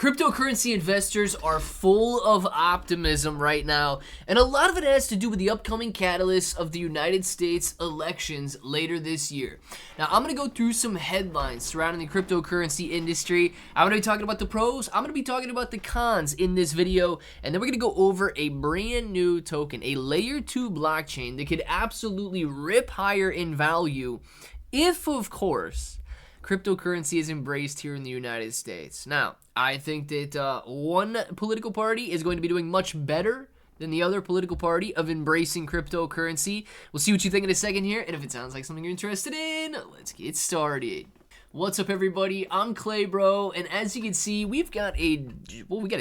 Cryptocurrency investors are full of optimism right now, and a lot of it has to do with the upcoming catalysts of the United States elections later this year. Now, I'm going to go through some headlines surrounding the cryptocurrency industry. I'm going to be talking about the pros, I'm going to be talking about the cons in this video, and then we're going to go over a brand new token, a layer 2 blockchain that could absolutely rip higher in value if, of course, cryptocurrency is embraced here in the United States. Now, I think that one political party is going to be doing much better than the other political party of embracing cryptocurrency. We'll see what you think in a second here, and if it sounds like something you're interested in, let's get started. What's up, everybody? I'm Clay, bro, and as you can see, we got a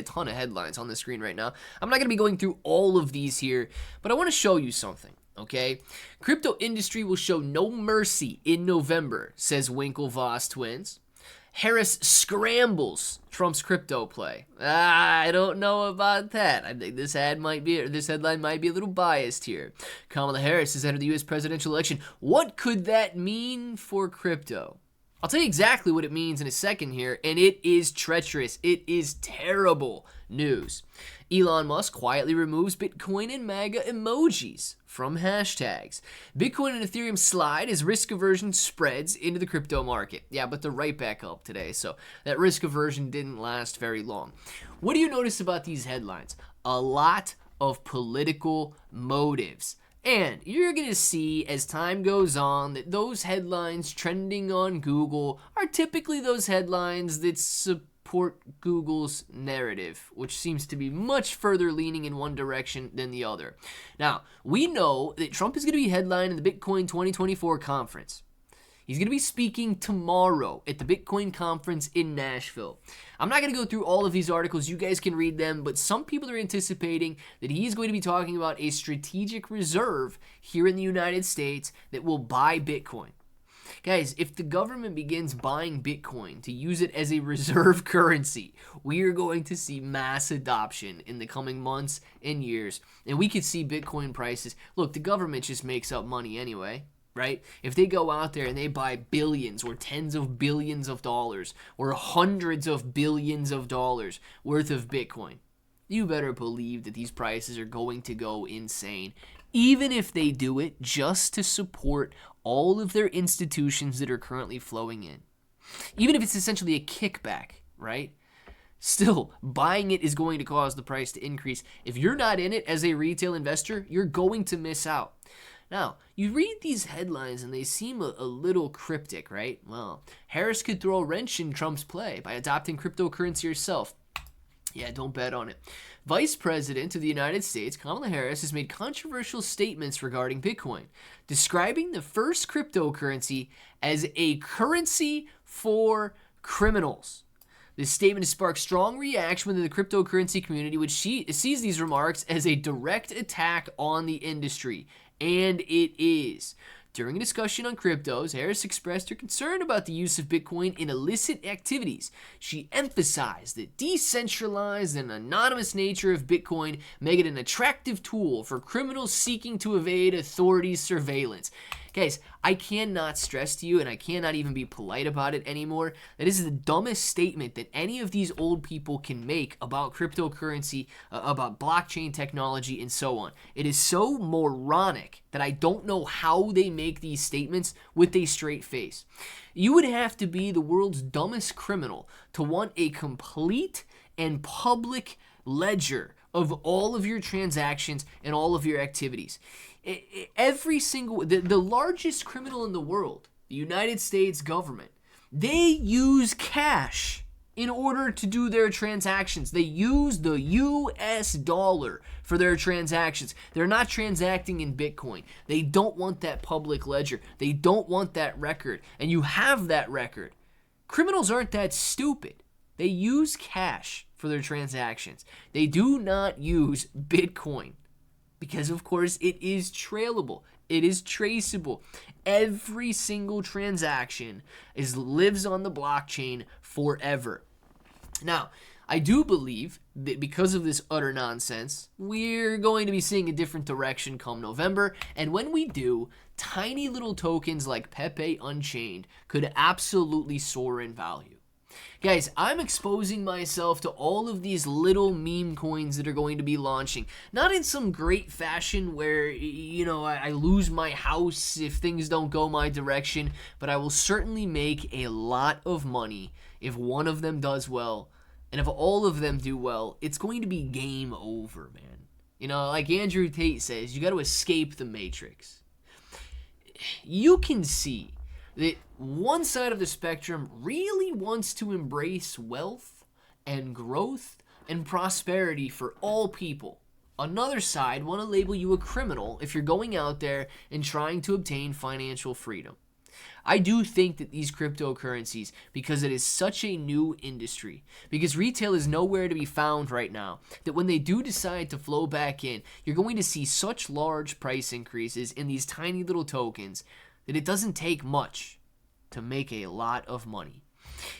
ton of headlines on the screen right now. I'm not going to be going through all of these here, but I want to show you something. Okay, crypto industry will show no mercy in November, says Winklevoss twins. Harris scrambles Trump's crypto play. I don't know about that. I think this headline might be a little biased here. Kamala Harris is entered the U.S. presidential election. What could that mean for crypto? I'll tell you exactly what it means in a second here, and it is treacherous. It is terrible news. Elon Musk quietly removes Bitcoin and MAGA emojis from hashtags. Bitcoin and Ethereum slide as risk aversion spreads into the crypto market. Yeah, but they're right back up today, so that risk aversion didn't last very long. What do you notice about these headlines? A lot of political motives. And you're going to see as time goes on that those headlines trending on Google are typically those headlines that support Google's narrative, which seems to be much further leaning in one direction than the other. Now, we know that Trump is going to be headlining the Bitcoin 2024 conference. He's going to be speaking tomorrow at the Bitcoin conference in Nashville. I'm not going to go through all of these articles. You guys can read them, but some people are anticipating that he's going to be talking about a strategic reserve here in the United States that will buy Bitcoin. Guys, if the government begins buying Bitcoin to use it as a reserve currency, we are going to see mass adoption in the coming months and years. And we could see Bitcoin prices. Look, the government just makes up money anyway. Right? If they go out there and they buy billions or tens of billions of dollars or hundreds of billions of dollars worth of Bitcoin, you better believe that these prices are going to go insane, even if they do it just to support all of their institutions that are currently flowing in. Even if it's essentially a kickback, right? Still, buying it is going to cause the price to increase. If you're not in it as a retail investor, you're going to miss out. Now, you read these headlines and they seem a little cryptic, right? Well, Harris could throw a wrench in Trump's play by adopting cryptocurrency herself. Yeah, don't bet on it. Vice President of the United States, Kamala Harris, has made controversial statements regarding Bitcoin, describing the first cryptocurrency as a currency for criminals. This statement has sparked strong reaction within the cryptocurrency community, which sees these remarks as a direct attack on the industry. And it is. During a discussion on cryptos, Harris expressed her concern about the use of Bitcoin in illicit activities. She emphasized the decentralized and anonymous nature of Bitcoin make it an attractive tool for criminals seeking to evade authorities' surveillance. Guys, I cannot stress to you, and I cannot even be polite about it anymore, that this is the dumbest statement that any of these old people can make about cryptocurrency, about blockchain technology, and so on. It is so moronic that I don't know how they make these statements with a straight face. You would have to be the world's dumbest criminal to want a complete and public ledger of all of your transactions and all of your activities. Every single, the largest criminal in the world, the United States government, they use cash in order to do their transactions. They use the US dollar for their transactions. They're not transacting in Bitcoin. They don't want that public ledger. They don't want that record. And you have that record. Criminals aren't that stupid. They use cash for their transactions. They do not use Bitcoin. Because, of course, it is trailable. It is traceable. Every single transaction lives on the blockchain forever. Now, I do believe that because of this utter nonsense, we're going to be seeing a different direction come November. And when we do, tiny little tokens like Pepe Unchained could absolutely soar in value. Guys, I'm exposing myself to all of these little meme coins that are going to be launching. Not in some great fashion where, I lose my house if things don't go my direction, but I will certainly make a lot of money if one of them does well. And if all of them do well, it's going to be game over, man. Like Andrew Tate says, you got to escape the matrix. You can see that one side of the spectrum really wants to embrace wealth and growth and prosperity for all people. Another side want to label you a criminal if you're going out there and trying to obtain financial freedom. I do think that these cryptocurrencies, because it is such a new industry, because retail is nowhere to be found right now, that when they do decide to flow back in, you're going to see such large price increases in these tiny little tokens that it doesn't take much to make a lot of money.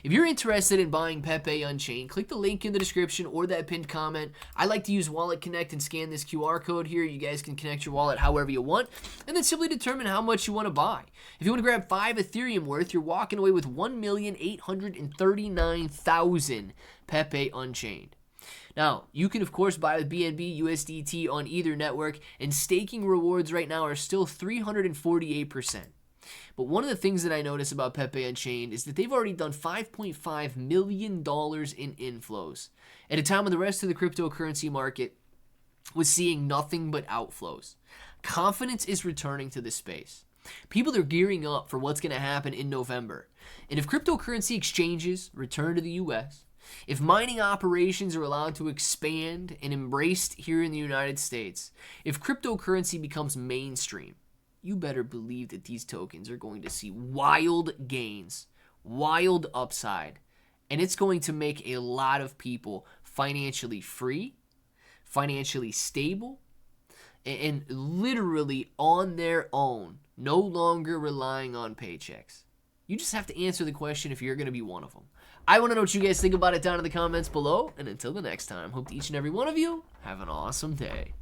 If you're interested in buying Pepe Unchained, click the link in the description or that pinned comment. I like to use Wallet Connect and scan this QR code here. You guys can connect your wallet however you want, and then simply determine how much you want to buy. If you want to grab 5 Ethereum worth, you're walking away with 1,839,000 Pepe Unchained. Now, you can of course buy with BNB USDT on either network, and staking rewards right now are still 348%. But one of the things that I notice about Pepe Unchained is that they've already done $5.5 million in inflows at a time when the rest of the cryptocurrency market was seeing nothing but outflows. Confidence is returning to this space. People are gearing up for what's going to happen in November. And if cryptocurrency exchanges return to the US, if mining operations are allowed to expand and embraced here in the United States, if cryptocurrency becomes mainstream, you better believe that these tokens are going to see wild gains, wild upside, and it's going to make a lot of people financially free, financially stable, and literally on their own, no longer relying on paychecks. You just have to answer the question if you're going to be one of them. I want to know what you guys think about it down in the comments below, and until the next time, hope each and every one of you have an awesome day.